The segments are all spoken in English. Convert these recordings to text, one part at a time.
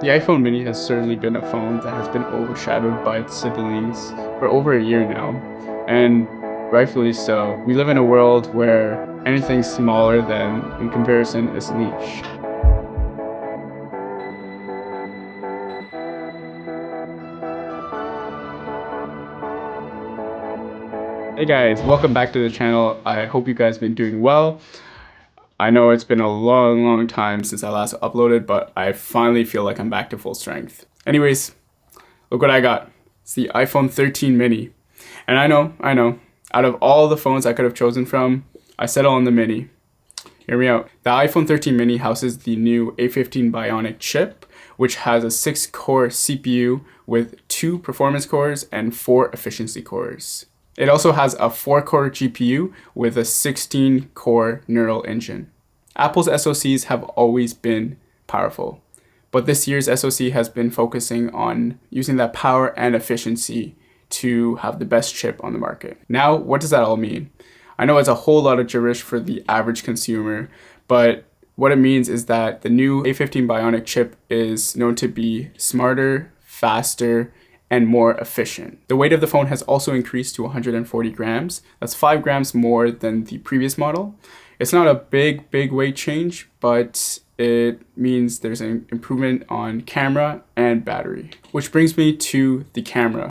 The iPhone mini has certainly been a phone that has been overshadowed by its siblings for over a year now, and rightfully so. We live in a world where anything smaller than in comparison is niche. Hey guys, welcome back to the channel. I hope you guys been doing well. I know it's been a long time since I last uploaded, but I finally feel like I'm back to full strength. Anyways, look what I got. It's the iPhone 13 mini. And I know, out of all the phones I could have chosen from, I settled on the mini. Hear me out. The iPhone 13 mini houses the new A15 Bionic chip, which has a 6-core CPU with 2 performance cores and 4 efficiency cores. It also has a 4-core GPU with a 16-core neural engine. Apple's SoCs have always been powerful, but this year's SoC has been focusing on using that power and efficiency to have the best chip on the market. Now, what does that all mean? I know it's a whole lot of gibberish for the average consumer, but what it means is that the new A15 Bionic chip is known to be smarter, faster, and more efficient. The weight of the phone has also increased to 140 grams. That's 5 grams more than the previous model. It's not a big weight change, but it means there's an improvement on camera and battery. Which brings me to the camera.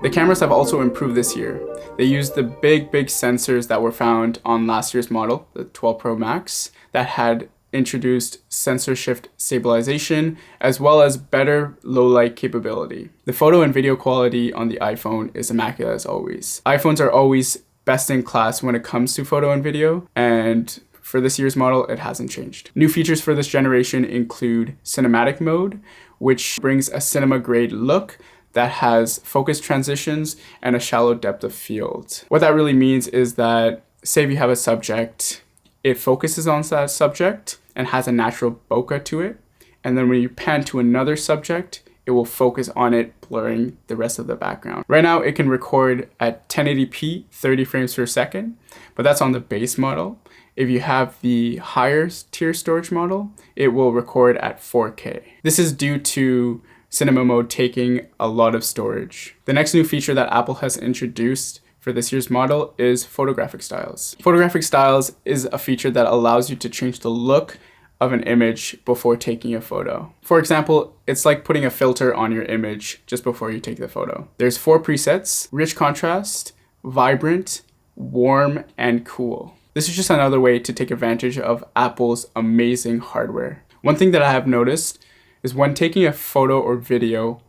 The cameras have also improved this year. They use the big sensors that were found on last year's model, the 12 Pro Max, that had introduced sensor shift stabilization as well as better low light capability. The photo and video quality on the iPhone is immaculate as always. iPhones are always best in class when it comes to photo and video, and for this year's model, it hasn't changed. New features for this generation include cinematic mode, which brings a cinema grade look that has focus transitions and a shallow depth of field. What that really means is that, say if you have a subject, it focuses on that subject and has a natural bokeh to it, and then when you pan to another subject, it will focus on it, blurring the rest of the background. Right now, it can record at 1080p, 30 frames per second, but that's on the base model. If you have the higher tier storage model, it will record at 4K. This is due to cinema mode taking a lot of storage. The next new feature that Apple has introduced for this year's model is photographic styles. Photographic styles is a feature that allows you to change the look of an image before taking a photo. For example, it's like putting a filter on your image just before you take the photo. There's 4 presets: rich contrast, vibrant, warm, and cool. This is just another way to take advantage of Apple's amazing hardware. One thing that I have noticed is when taking a photo or video,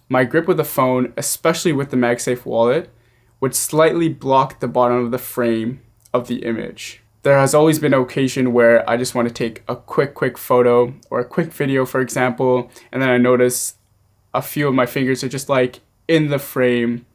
my grip with the phone, especially with the MagSafe wallet, would slightly block the bottom of the frame of the image. There has always been an occasion where I just want to take a quick photo or a quick video, for example, and then I notice a few of my fingers are just like in the frame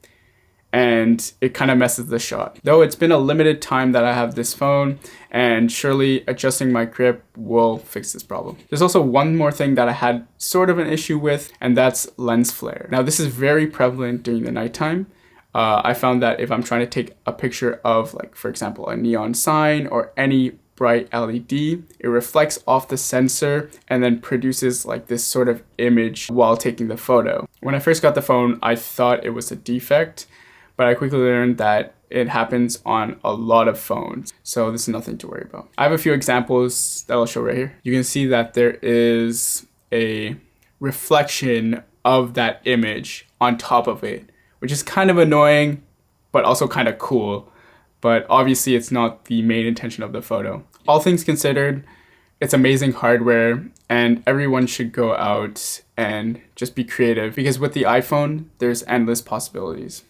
and it kind of messes the shot. Though it's been a limited time that I have this phone, and surely adjusting my grip will fix this problem. There's also one more thing that I had sort of an issue with, and that's lens flare. Now this is very prevalent during the nighttime. I found that if I'm trying to take a picture of, like, for example, a neon sign or any bright LED, it reflects off the sensor and then produces like this sort of image while taking the photo. When I first got the phone, I thought it was a defect, but I quickly learned that it happens on a lot of phones, so this is nothing to worry about. I have a few examples that I'll show right here. You can see that there is a reflection of that image on top of it, which is kind of annoying, but also kind of cool. But obviously it's not the main intention of the photo. All things considered, it's amazing hardware, and everyone should go out and just be creative, because with the iPhone, there's endless possibilities.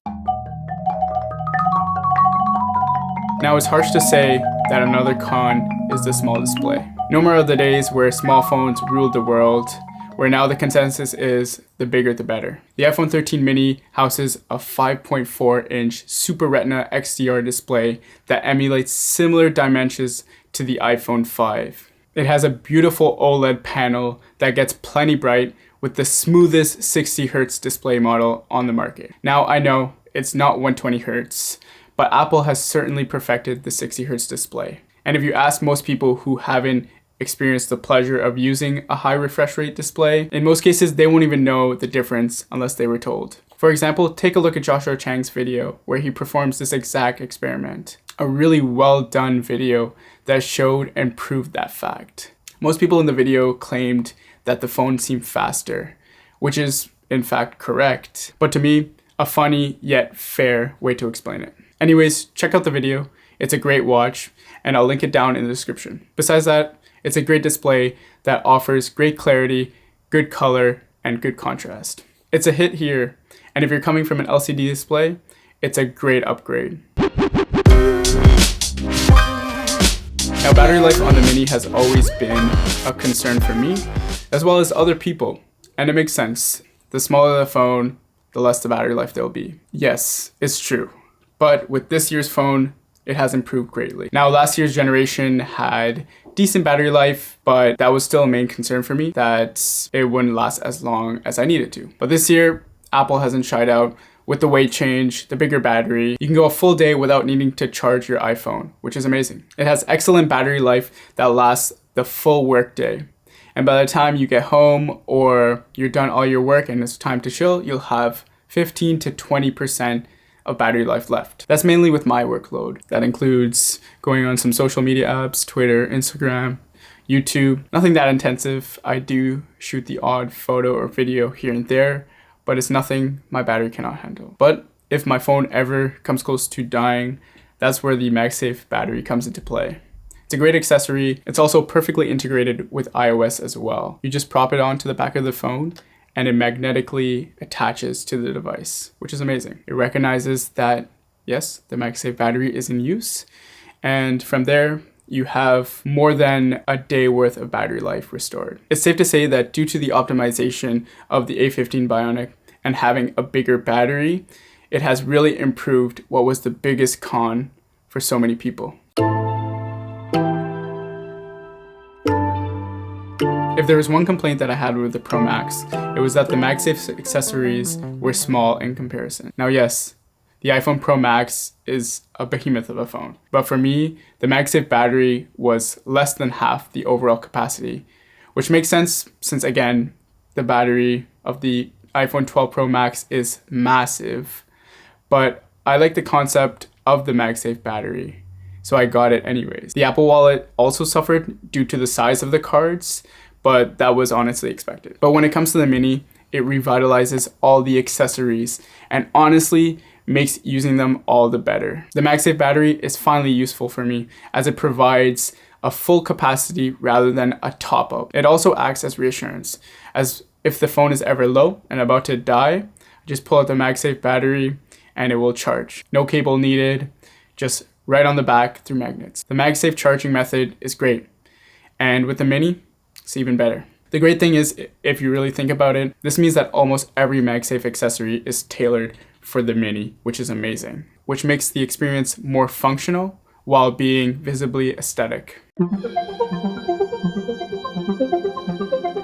Now, it's harsh to say that another con is the small display. No more of the days where small phones ruled the world, where now the consensus is the bigger the better. The iPhone 13 mini houses a 5.4-inch Super Retina XDR display that emulates similar dimensions to the iPhone 5. It has a beautiful OLED panel that gets plenty bright with the smoothest 60Hz display model on the market. Now, I know it's not 120Hz, but Apple has certainly perfected the 60Hz display. And if you ask most people who haven't experience the pleasure of using a high refresh rate display. In most cases, they won't even know the difference unless they were told. For example, take a look at Joshua Chang's video where he performs this exact experiment. A really well done video that showed and proved that fact. Most people in the video claimed that the phone seemed faster, which is in fact correct, but to me, a funny yet fair way to explain it. Anyways, check out the video. It's a great watch, and I'll link it down in the description. Besides that, it's a great display that offers great clarity, good color, and good contrast. It's a hit here, and if you're coming from an LCD display, it's a great upgrade. Now, battery life on the Mini has always been a concern for me, as well as other people, and it makes sense. The smaller the phone, the less the battery life there'll be. Yes, it's true, but with this year's phone, it has improved greatly. Now, last year's generation had decent battery life, but that was still a main concern for me, that it wouldn't last as long as I needed to. But this year, Apple hasn't shied out with the weight change, the bigger battery. You can go a full day without needing to charge your iPhone, which is amazing. It has excellent battery life that lasts the full workday. And by the time you get home or you're done all your work and it's time to chill, you'll have 15 to 20% of battery life left. That's mainly with my workload. That includes going on some social media apps, Twitter, Instagram, YouTube. Nothing that intensive. I do shoot the odd photo or video here and there, but it's nothing my battery cannot handle. But if my phone ever comes close to dying, that's where the MagSafe battery comes into play. It's a great accessory. It's also perfectly integrated with iOS as well. You just prop it onto the back of the phone and it magnetically attaches to the device, which is amazing. It recognizes that, yes, the MagSafe battery is in use. And from there, you have more than a day worth of battery life restored. It's safe to say that due to the optimization of the A15 Bionic and having a bigger battery, it has really improved what was the biggest con for so many people. If there was one complaint that I had with the Pro Max, it was that the MagSafe accessories were small in comparison. Now yes, the iPhone Pro Max is a behemoth of a phone, but for me, the MagSafe battery was less than half the overall capacity, which makes sense since again, the battery of the iPhone 12 Pro Max is massive, but I like the concept of the MagSafe battery, so I got it anyways. The Apple Wallet also suffered due to the size of the cards, but that was honestly expected. But when it comes to the Mini, it revitalizes all the accessories and honestly makes using them all the better. The MagSafe battery is finally useful for me as it provides a full capacity rather than a top up. It also acts as reassurance, as if the phone is ever low and about to die, just pull out the MagSafe battery and it will charge. No cable needed, just right on the back through magnets. The MagSafe charging method is great, and with the Mini, it's even better. The great thing is, if you really think about it, this means that almost every MagSafe accessory is tailored for the Mini, which is amazing, which makes the experience more functional while being visibly aesthetic.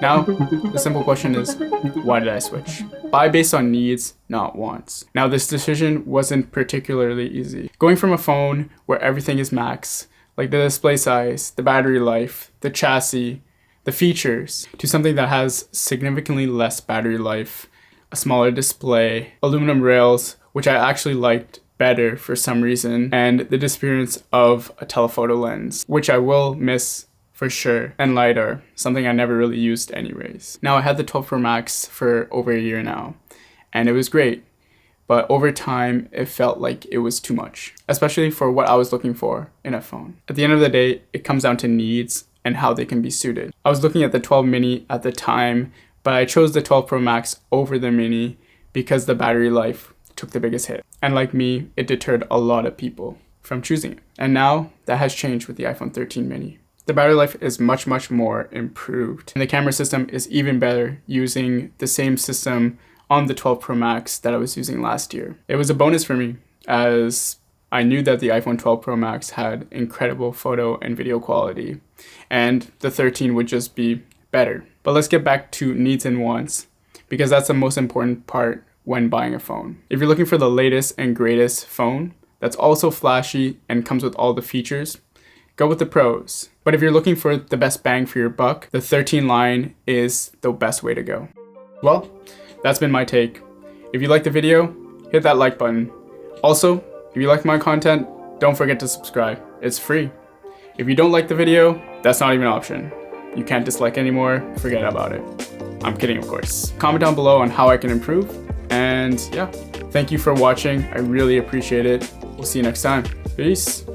Now, the simple question is, why did I switch? Buy based on needs, not wants. Now, this decision wasn't particularly easy. Going from a phone where everything is max, like the display size, the battery life, the chassis, the features, to something that has significantly less battery life, a smaller display, aluminum rails, which I actually liked better for some reason, and the disappearance of a telephoto lens, which I will miss for sure, and LiDAR, something I never really used anyways. Now, I had the 12 Pro Max for over a year now, and it was great, but over time, it felt like it was too much, especially for what I was looking for in a phone. At the end of the day, it comes down to needs and how they can be suited. I was looking at the 12 Mini at the time, but I chose the 12 Pro Max over the Mini because the battery life took the biggest hit. And like me, it deterred a lot of people from choosing it. And now that has changed with the iPhone 13 Mini. The battery life is much, much more improved. And the camera system is even better using the same system on the 12 Pro Max that I was using last year. It was a bonus for me as I knew that the iPhone 12 Pro Max had incredible photo and video quality, and the 13 would just be better. But let's get back to needs and wants, because that's the most important part when buying a phone. If you're looking for the latest and greatest phone that's also flashy and comes with all the features, go with the pros. But if you're looking for the best bang for your buck, the 13 line is the best way to go. Well, that's been my take. If you like the video, hit that like button. Also, if you like my content, don't forget to subscribe. It's free. If you don't like the video, that's not even an option. You can't dislike anymore, forget about it. I'm kidding, of course. Comment down below on how I can improve. And yeah, thank you for watching. I really appreciate it. We'll see you next time. Peace.